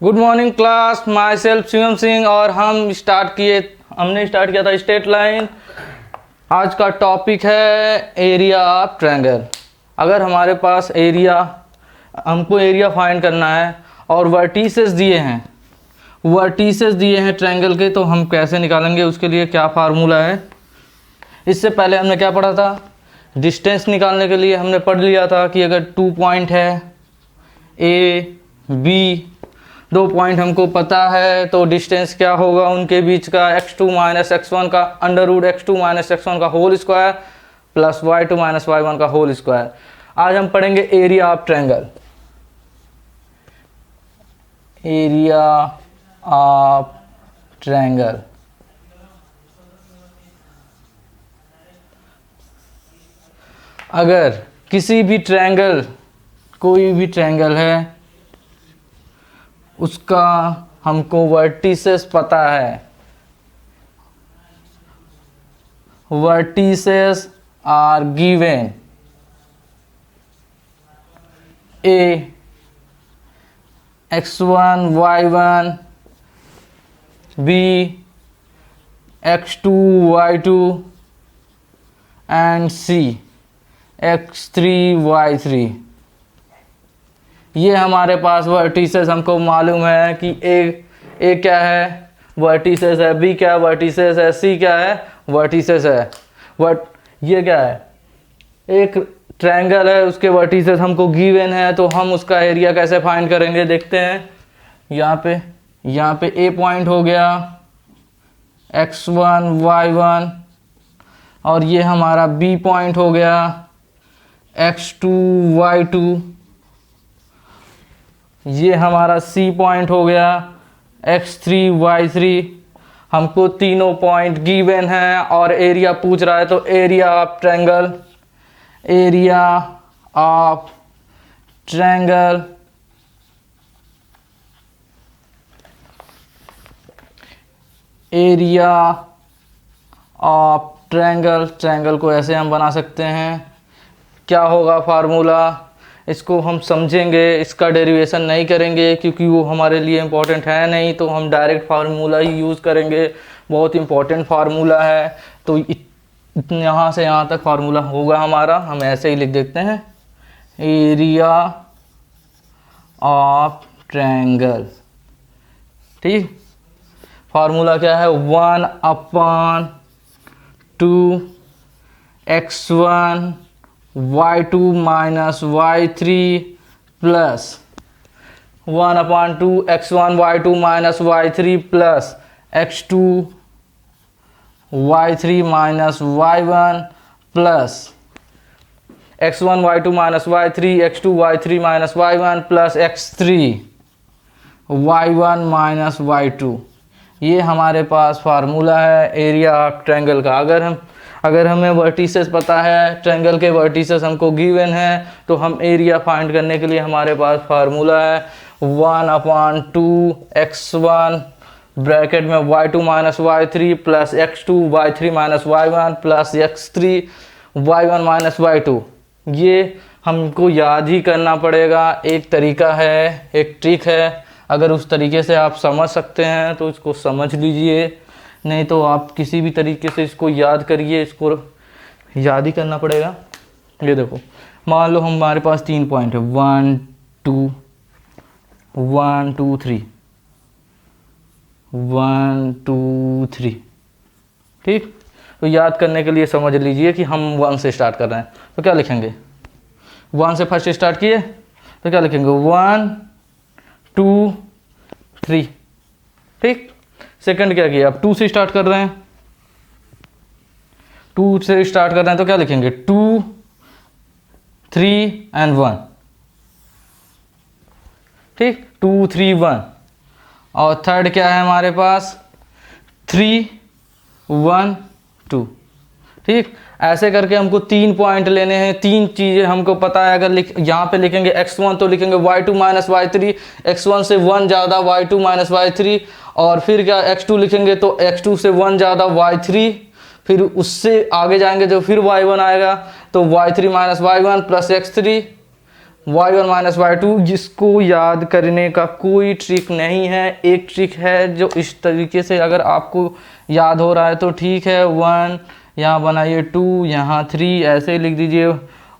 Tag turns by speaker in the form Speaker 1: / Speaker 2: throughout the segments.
Speaker 1: Good morning class, my self Shivam Singh और हमने start किया था स्ट्रेट लाइन। आज का टॉपिक है एरिया ऑफ ट्रायंगल। अगर हमारे पास हमको एरिया फाइंड करना है और वर्टिसेस दिए हैं ट्रायंगल के, तो हम कैसे निकालेंगे, उसके लिए क्या फार्मूला है। इससे पहले हमने क्या पढ़ा था, डिस्टेंस निकालने के लिए हमने पढ़ लिया था कि अगर 2 पॉइंट है ए बी, 2 पॉइंट हमको पता है तो डिस्टेंस क्या होगा उनके बीच का, x2 माइनस x1 का under root x2 minus x1 का whole square plus y2 minus y1 का होल स्क्वायर। आज हम पढ़ेंगे area of triangle. Area of triangle अगर किसी भी ट्रायंगल, कोई भी ट्रायंगल है, उसका हमको वर्टिसेस पता है, vertices are given A x1 y1 b x2 y2 and c x3 y3। ये हमारे पास वर्टिसेस हमको मालूम है कि ए क्या है, वर्टिसेस है, बी क्या है, वर्टिसेस है, सी क्या है, वर्टिसेस है। ये क्या है, एक ट्रायंगल है, उसके वर्टिसेस हमको गिवन है, तो हम उसका एरिया कैसे फाइंड करेंगे देखते हैं। यहाँ पे ए पॉइंट हो गया x1 y1 और ये हमारा बी पॉइंट हो गया x2 y2, ये हमारा सी पॉइंट हो गया x3 y3। हमको तीनों पॉइंट गिवन है और एरिया पूछ रहा है, तो area of triangle, area of triangle area of triangle को ऐसे हम बना सकते हैं। क्या होगा फार्मूला, इसको हम समझेंगे, इसका डेरिवेशन नहीं करेंगे क्योंकि वो हमारे लिए इम्पोर्टेंट है नहीं, तो हम डायरेक्ट फार्मूला ही यूज़ करेंगे। बहुत इम्पोर्टेंट फार्मूला है, तो यहाँ से यहाँ तक फार्मूला होगा हमारा, हम ऐसे ही लिख देते हैं, एरिया ऑफ ट्रायंगल। ठीक, फार्मूला क्या है, 1/2 x1 y2 minus y3 plus 1/2 x1 y2 minus y3 plus x2 y3 minus y1 plus x1 y2 minus y3 x2 y3 minus y1 plus x3 y1 minus y2। ये हमारे पास formula है area of triangle का। अगर हमें vertices पता है, triangle के vertices हमको गिवन है, तो हम एरिया फाइंड करने के लिए हमारे पास फार्मूला है 1/2 x1 ब्रैकेट में y2 minus y3 plus x2 y3 minus y1 plus x3 y1 minus y2। ये हमको याद ही करना पड़ेगा। एक तरीका है, एक ट्रिक है, अगर उस तरीके से आप समझ सकते हैं तो इसको समझ लीजिए, नहीं तो आप किसी भी तरीके से इसको याद करिए, इसको याद ही करना पड़ेगा। ये देखो, मान लो हमारे पास 3 पॉइंट है, 1 2 3 1 2 3। ठीक, तो याद करने के लिए समझ लीजिए कि हम 1 से स्टार्ट कर रहे हैं, तो क्या लिखेंगे, 1 से फर्स्ट स्टार्ट किए तो क्या लिखेंगे, 1 2 3। ठीक, सेकंड क्या किया, अब 2 से स्टार्ट कर रहे हैं, 2 से स्टार्ट कर रहे हैं तो क्या लिखेंगे, 2 3 एंड 1। ठीक, 2 3 1। और थर्ड क्या है हमारे पास, 3 1 2। ठीक, ऐसे करके हमको 3 पॉइंट लेने हैं, 3 चीज़ें हमको पता है। अगर यहाँ पे लिखेंगे x1 तो लिखेंगे y2 माइनस y3, x1 से 1 ज़्यादा y2 माइनस y3, और फिर क्या x2 लिखेंगे तो x2 से 1 ज़्यादा y3, फिर उससे आगे जाएंगे तो फिर y1 आएगा, तो y3 minus y1 plus x3 y1 minus y2, जिसको याद करने का कोई ट्रिक नहीं है। एक ट्रिक है जो इस तरीके से अगर आपको याद हो रहा है तो ठीक है, 1 यहाँ बनाइए, 2 यहाँ 3, ऐसे लिख दीजिए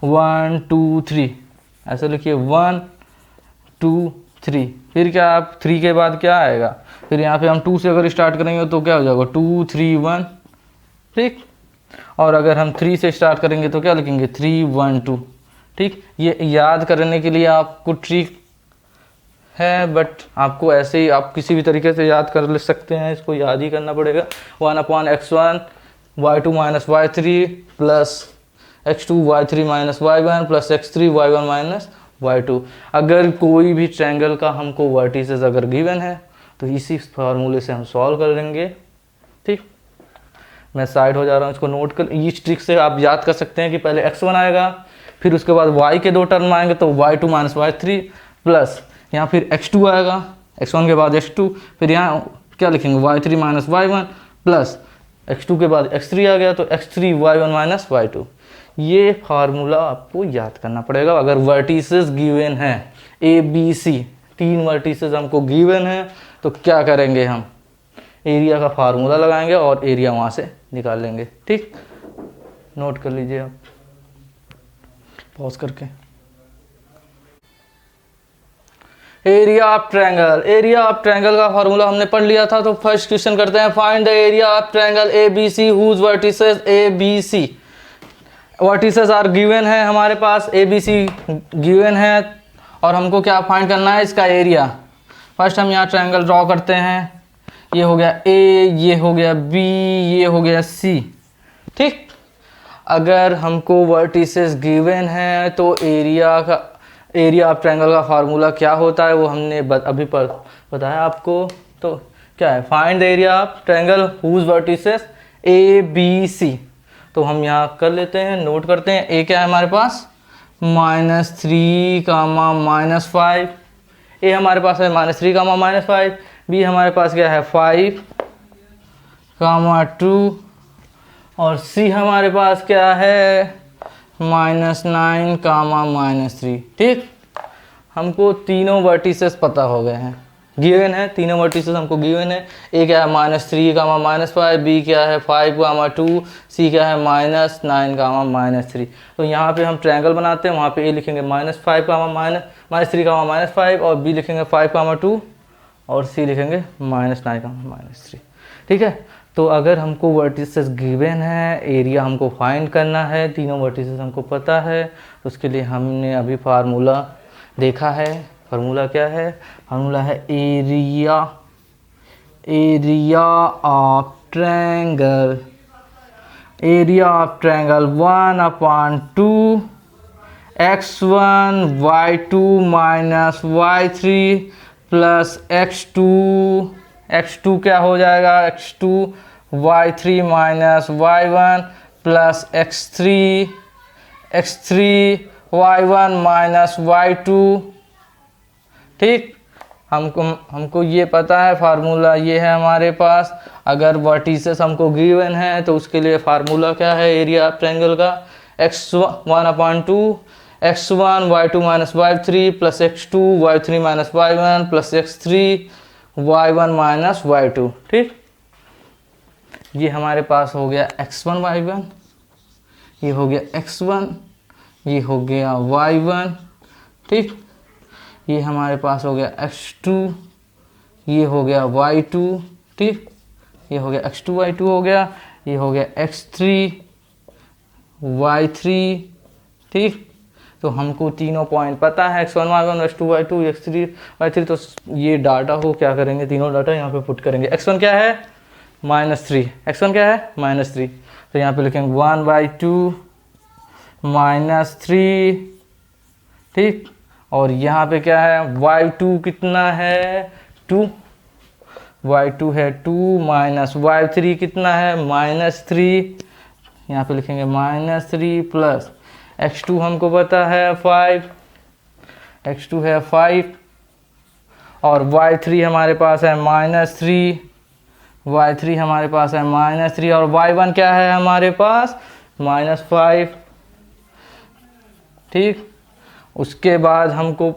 Speaker 1: 1 2 3, ऐसे लिखिए 1 2 3। फिर क्या, आप 3 के बाद क्या आएगा, फिर यहाँ पे हम 2 से अगर स्टार्ट करेंगे तो क्या हो जाएगा 2 3 1, ठीक। और अगर हम 3 से स्टार्ट करेंगे तो क्या लिखेंगे 3 1 2, ठीक। ये याद करने के लिए आपको ट्रिक है, बट आपको ऐसे ही आप किसी भी तरीके से याद कर ले सकते हैं, इसको याद ही करना पड़ेगा। 1/x1 y2 minus y3 plus x2 y3 minus y1 plus x3 y1 minus y2। अगर कोई भी ट्रायंगल का हमको वर्टिसेस अगर गिवन है तो इसी फार्मूले से हम सॉल्व कर लेंगे, ठीक। मैं साइड हो जा रहा हूँ, इसको नोट कर। इस ट्रिक से आप याद कर सकते हैं कि पहले x1 आएगा, फिर उसके बाद y के 2 टर्म आएंगे तो y2 माइनस y3 प्लस यहाँ फिर x2 आएगा, x1 के बाद x2, फिर यहाँ क्या लिखेंगे y3 minus y1 plus x2 के बाद x3 आ गया तो x3 y1 माइनस y2। ये फार्मूला आपको याद करना पड़ेगा अगर वर्टिसेस गिवन है। ए बी सी 3 वर्टिसेस हमको गिवन है तो क्या करेंगे, हम एरिया का फार्मूला लगाएंगे और एरिया वहाँ से निकाल लेंगे, ठीक। नोट कर लीजिए आप पॉज करके। Area of triangle, area of triangle का फार्मूला हमने पढ़ लिया था, तो फर्स्ट क्वेश्चन करते हैं। Find the area of triangle A B C whose vertices A B C. Vertices are given है हमारे पास, ए बी सी गिवन है और हमको क्या फाइंड करना है, इसका एरिया। फर्स्ट हम यहाँ ट्रायंगल ड्रॉ करते हैं, ये हो गया ए, ये हो गया बी, ये हो गया सी, ठीक। अगर हमको वर्टिसेस गिवन है तो एरिया ऑफ ट्रायंगल का फार्मूला क्या होता है वो हमने अभी बताया आपको। तो क्या है, find the area of triangle whose vertices A B C. तो हम यहाँ कर लेते हैं, नोट करते हैं। ए क्या है हमारे पास -3, -5, ए हमारे पास है -3, -5, बी हमारे पास क्या है 5, 2 और सी हमारे पास क्या है -9, -3, ठीक। हमको तीनों वर्टिसेस पता हो गए हैं, गिवन है, तीनों वर्टिसेस हमको गिवन है। ए क्या है -3, -5, बी क्या है 5, 2, सी क्या है -9, -3। तो यहाँ पे हम ट्रायंगल बनाते हैं, वहाँ पे ए लिखेंगे -5, -3, -5 और बी लिखेंगे 5, 2 और सी लिखेंगे -9, -3, ठीक है। तो अगर हमको वर्टिसेस गिवन है, एरिया हमको फाइंड करना है, तीनों वर्टिसेस हमको पता है, तो उसके लिए हमने अभी फार्मूला देखा है। फार्मूला क्या है, फार्मूला है area of triangle, area of triangle 1/2 x1 y2 minus y3 plus x2 क्या हो जाएगा x2 y3 minus y1 plus x3 y1 minus y2, ठीक। हमको ये पता है, फार्मूला ये है हमारे पास। अगर वर्टिसेस हमको गिवन है तो उसके लिए फार्मूला क्या है एरिया ऑफ ट्रायंगल का, x1/2 x1 y2 minus y3 plus x2 y3 minus y1 plus x3 y1 minus y2, ठीक। ये हमारे पास हो गया x1 y1, ये हो गया x1, ये हो गया y1, ठीक। ये हमारे पास हो गया x2, ये हो गया y2, ठीक। ये हो गया x2 y2 हो गया, ये हो गया x3 y3, ठीक। तो हमको तीनों पॉइंट पता है, x1 y1 x2 y2 x3 y3। तो ये डाटा को क्या करेंगे, तीनों डाटा यहाँ पे पुट करेंगे। x1 क्या है -3, x1 क्या है -3, तो यहाँ पे लिखेंगे 1/2 -3, ठीक। और यहाँ पे क्या है y2 कितना है 2, y2 है 2 माइनस y3 कितना है -3, यहाँ पे लिखेंगे -3 प्लस x2 हमको पता है 5, x2 है 5 और y3 हमारे पास है -3, y3 हमारे पास है -3 और y1 क्या है हमारे पास -5, ठीक। उसके बाद हमको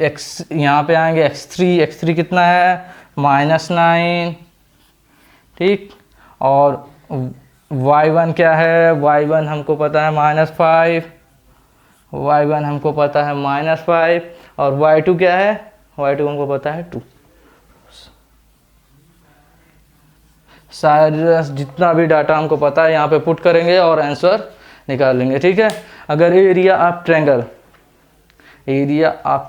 Speaker 1: x यहाँ पे आएंगे x3 कितना है -9, ठीक। और y1 क्या है, y1 हमको पता है -5, y1 हमको पता है -5, और y2 क्या है, y2 हमको पता है 2। सारा जितना भी डाटा हमको पता है यहाँ पे पुट करेंगे और आंसर निकाल लेंगे, ठीक है। अगर एरिया ऑफ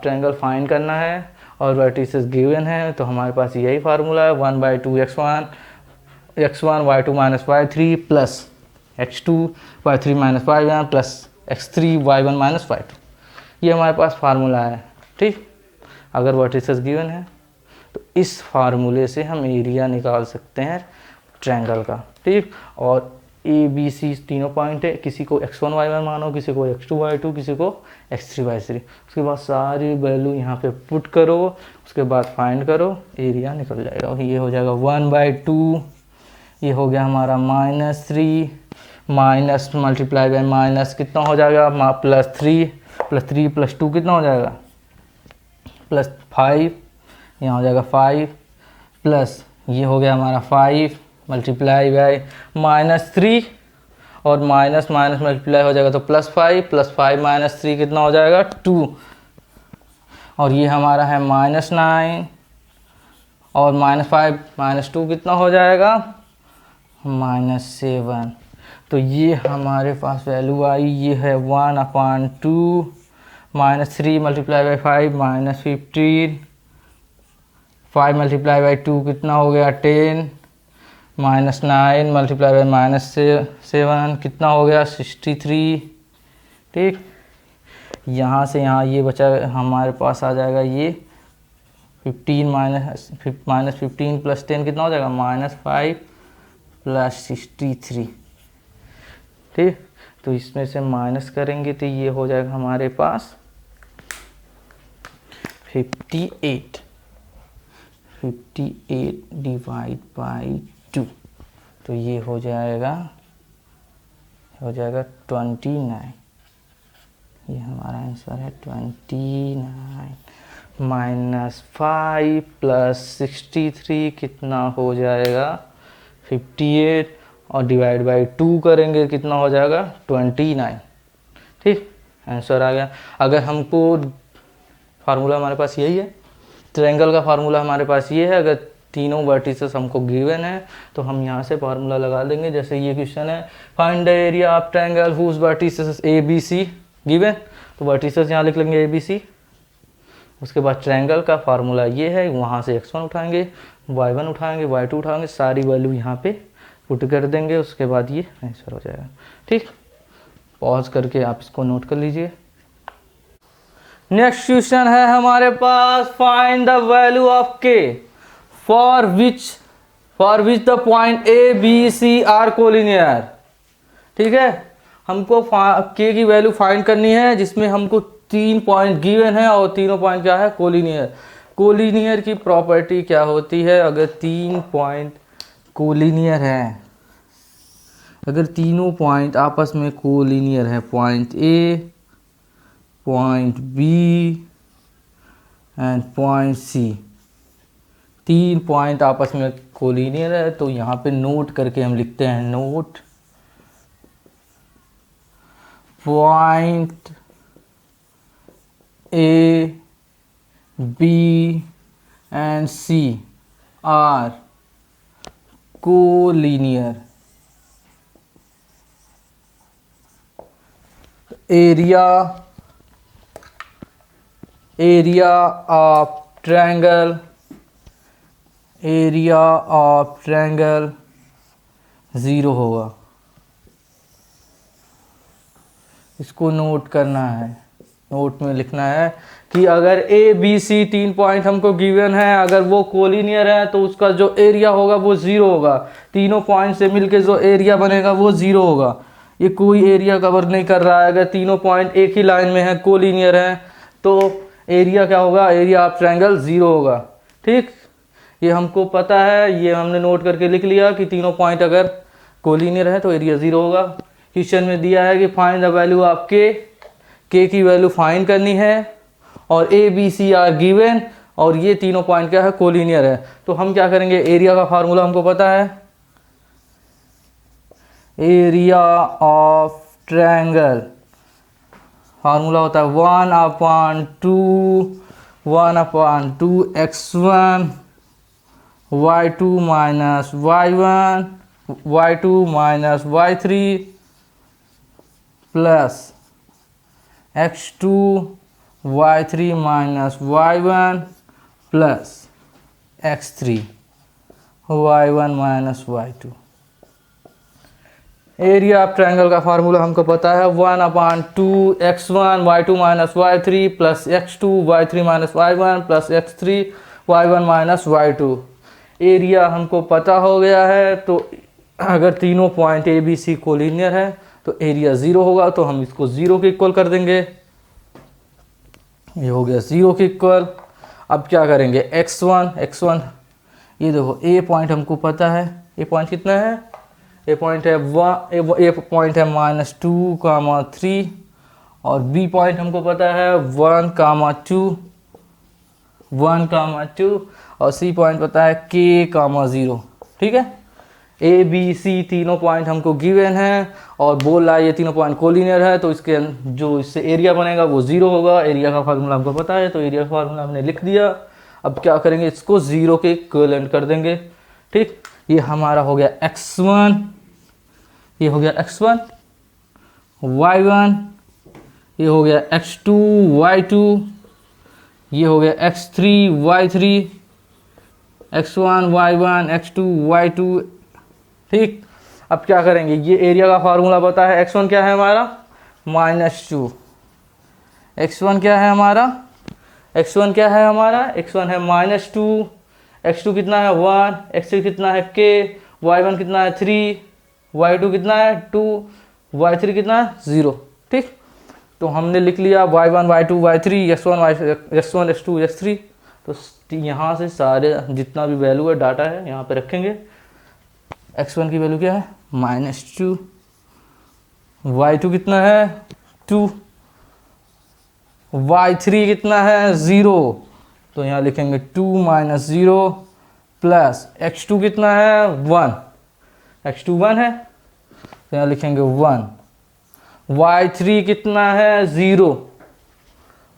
Speaker 1: ट्रायंगल फाइंड करना है और वर्टिसेस गिवन है तो हमारे पास यही फार्मूला है, 1/2 x1 y2 - y3 plus x2 y3 - y1 plus x3 y1 - y2। ये हमारे पास फार्मूला है, ठीक। अगर वर्टिसेस गिवन है तो इस फार्मूले से हम एरिया निकाल सकते हैं ट्रायंगल का, ठीक। और ए बी सी तीनों पॉइंट है, किसी को x1 y1 मानो, किसी को x2 y2, किसी को x3 y3। उसके बाद सारी वैल्यू यहाँ पे पुट करो, उसके बाद फाइंड करो, एरिया निकल जाएगा। और ये हो जाएगा 1/2, ये हो गया हमारा -3 माइनस मल्टीप्लाई बाय माइनस कितना हो जाएगा +3 + 2 कितना हो जाएगा +5, यहाँ हो जाएगा 5 प्लस ये हो गया हमारा 5 मल्टीप्लाई बाय -3 और माइनस मल्टीप्लाई हो जाएगा तो +5 + 3 कितना हो जाएगा 2। और ये हमारा है -9 और -5 - 2 कितना हो जाएगा -7। तो ये हमारे पास वैल्यू आई, ये है 1/2 -3 मल्टीप्लाई बाय 5 -15, 5 मल्टीप्लाई बाय 2 कितना हो गया 10, -9 मल्टीप्लाई बाय -7 कितना हो गया 63, ठीक। यहाँ से यहाँ ये बचा हमारे पास आ जाएगा ये 15 -15 + 10 कितना हो जाएगा -5 + 63, ठीक। तो इसमें से माइनस करेंगे तो ये हो जाएगा हमारे पास 58 डिवाइड बाई 2, तो ये हो जाएगा 29। ये हमारा आंसर है 29 -5 + 63 कितना हो जाएगा 58 और डिवाइड बाई 2 करेंगे कितना हो जाएगा 29, ठीक। आंसर आ गया। अगर हमको फार्मूला हमारे पास यही है, ट्रायंगल का फार्मूला हमारे पास ये है। अगर तीनों वर्टिसेस हमको गिवन है तो हम यहाँ से फार्मूला लगा देंगे। जैसे ये क्वेश्चन है, find the area of triangle whose vertices A B C given, तो वर्टिसेस यहाँ लिख लेंगे ए बी सी। उसके बाद ट्रायंगल का फार्मूला ये है, वहाँ से x1 उठाएंगे, y1 उठाएंगे, y2 उठाएंगे, सारी वैल्यू यहाँ पे पुट कर देंगे। उसके बाद ये आंसर हो जाएगा, ठीक। पॉज करके आप इसको नोट कर लीजिए। नेक्स्ट क्वेश्चन है हमारे पास, find the value of k for which the point A B C are collinear, ठीक है। हमको k की वैल्यू फाइंड करनी है जिसमें हमको 3 पॉइंट गिवन है और तीनों पॉइंट क्या है कोलिनियर। कोलिनियर की प्रॉपर्टी क्या होती है, अगर 3 पॉइंट कोलिनियर है, अगर तीनों पॉइंट आपस में कोलिनियर है, point A, point B and point C, 3 point आपस में कोलिनियर है, तो यहाँ पे नोट करके हम लिखते हैं, note point A B and C are collinear. Area of triangle 0 होगा। इसको नोट करना है, नोट में लिखना है कि अगर ए बी सी 3 पॉइंट हमको गिवन है, अगर वो कोलिनियर है तो उसका जो एरिया होगा वो 0 होगा। तीनों पॉइंट से मिलके जो एरिया बनेगा वो 0 होगा। ये कोई एरिया कवर नहीं कर रहा है। अगर तीनों पॉइंट एक ही लाइन में है, कोलिनियर है, तो एरिया क्या होगा, एरिया ऑफ ट्रायंगल 0 होगा, ठीक। ये हमको पता है, ये हमने नोट करके लिख लिया कि तीनों पॉइंट अगर कोलिनियर है तो एरिया 0 होगा। क्वेश्चन में दिया है कि फाइंड द वैल्यू ऑफ के की वैल्यू फाइंड करनी है और A B C are given और ये तीनों पॉइंट क्या है, कोलिनियर है। तो हम क्या करेंगे, एरिया का फार्मूला हमको पता है, एरिया ऑफ ट्रायंगल फार्मूला होता है 1/2 x1 y2 minus y1 y2 minus y3 plus x2 y3 minus y1 plus x3 y1 minus y2। Area of triangle का फार्मूला हमको पता है 1/2 x1 y2 minus y3 plus x2 y3 minus y1 plus x3 y1 minus y2। Area हमको पता हो गया है, तो अगर तीनों point A B C collinear है तो एरिया 0 होगा, तो हम इसको 0 के इक्वल कर देंगे। ये हो गया 0 के इक्वल। अब क्या करेंगे, x1 ये देखो ए पॉइंट हमको पता है, ए पॉइंट कितना है, ए पॉइंट है -2, 3 और बी पॉइंट हमको पता है 1, 2 और सी पॉइंट पता है k, 0। ठीक है, ए बी सी तीनों पॉइंट हमको गिवन है और बोल रहा है ये तीनों पॉइंट कोलिनियर है, तो इसके जो इससे एरिया बनेगा वो 0 होगा। एरिया का फार्मूला हमको पता है, तो एरिया का फार्मूला हमने लिख दिया। अब क्या करेंगे, इसको 0 के इक्विवेलेंट कर देंगे। ठीक, ये हमारा हो गया x1, ये हो गया x1 y1, ये हो गया x2 y2, ये हो गया x3 y3, x1 y1 x2 y2। ठीक, अब क्या करेंगे, ये एरिया का फार्मूला पता है, x1 क्या है हमारा -2, x1 क्या है हमारा, x1 क्या है हमारा, x1 है -2, x2 कितना है 1, x3 कितना है k, y1 कितना है 3, y2 कितना है 2, y3 कितना है 0। ठीक, तो हमने लिख लिया y1 y2 y3 x1 x2 x3। तो यहाँ से सारे जितना भी वैल्यू है डाटा है यहाँ पे रखेंगे। x1 की वैल्यू क्या है -2, y2 कितना है 2, y3 कितना है 0, तो यहाँ लिखेंगे 2 - 0 प्लस x2 कितना है 1, x2 1 है, तो यहाँ लिखेंगे 1, y3 कितना है 0,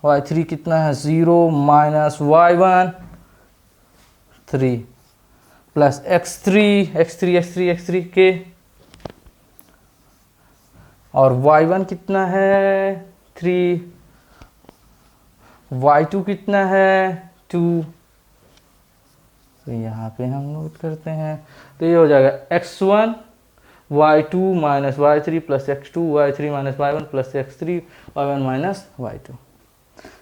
Speaker 1: y3 कितना है 0 माइनस y1 3 प्लस x3 के, और y1 कितना है 3, y2 कितना है 2, तो यहाँ पे हम नोट करते हैं। तो ये हो जाएगा x1 y2 minus y3 plus x2 y3 minus y1 plus x3 y1 minus y2।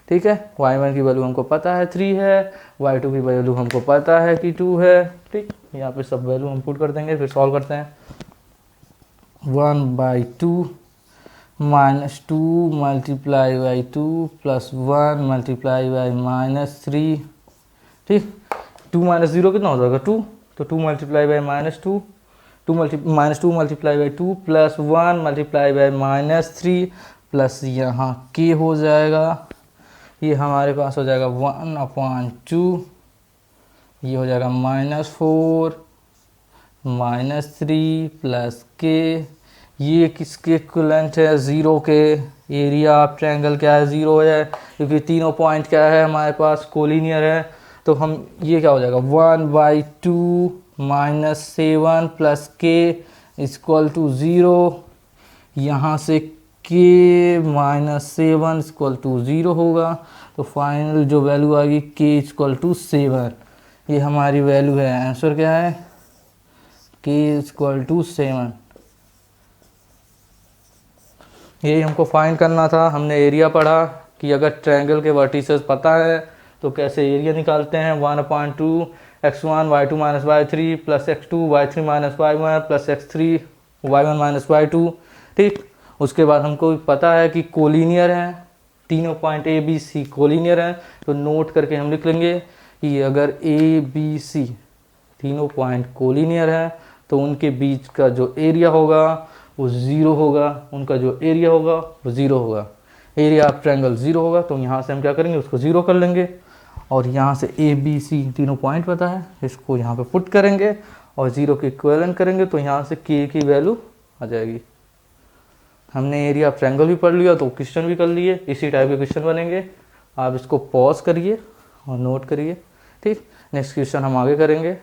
Speaker 1: ठीक है, y1 की वैल्यू हमको पता है 3 है, y2 की वैल्यू हमको पता है कि 2 है। ठीक, यहाँ पे सब वैल्यू हम पुट कर देंगे, फिर सॉल्व करते हैं। 1/2 minus 2 multiply by 2 plus 1 multiply by -3। ठीक, 2 - 0 कितना हो जाएगा 2, तो 2 multiply by -2, -2 multiply by 2 plus 1 multiply by -3 plus यहाँ k हो जाएगा, ये हमारे पास हो जाएगा 1/2, ये हो जाएगा -4 -3 प्लस k, ये किसके इक्विवेलेंट है 0 के। एरिया ऑफ ट्रायंगल क्या है 0 है, क्योंकि तीनों पॉइंट क्या है हमारे पास कोलिनियर है। तो हम ये क्या हो जाएगा 1/2 -7 प्लस k इक्वल टू 0, यहाँ से k -7 इक्वल टू 0 होगा, तो फाइनल जो वैल्यू आएगी k इक्वल टू 7। ये हमारी वैल्यू है, आंसर क्या है k इक्वल टू 7। यही हमको फाइंड करना था। हमने एरिया पढ़ा कि अगर ट्रायंगल के वर्टिसेस पता है तो कैसे एरिया निकालते हैं। 1/2 x1 y2 minus y3 plus x2 y3 minus y1 plus x3 y1 minus y2। ठीक, उसके बाद हमको पता है कि कोलिनियर है, तीनों point A B C collinear हैं, तो नोट करके हम लिख लेंगे कि अगर ए बी सी तीनों पॉइंट कोलिनियर है तो उनके बीच का जो एरिया होगा वो 0 होगा, उनका जो एरिया होगा वो 0 होगा। एरिया ऑफ ट्रायंगल 0 होगा, तो यहाँ से हम क्या करेंगे, उसको 0 कर लेंगे। और यहाँ से ए बी सी तीनों पॉइंट पता है, इसको यहाँ पे पुट करेंगे और 0 के इक्विवेलेंट करेंगे, तो यहाँ से के की वैल्यू आ जाएगी। हमने एरिया ऑफ ट्रायंगल भी पढ़ लिया, तो क्वेश्चन भी कर लिए, इसी टाइप के क्वेश्चन बनेंगे। आप इसको पॉज करिए और नोट करिए, ठीक। नेक्स्ट क्वेश्चन हम आगे करेंगे।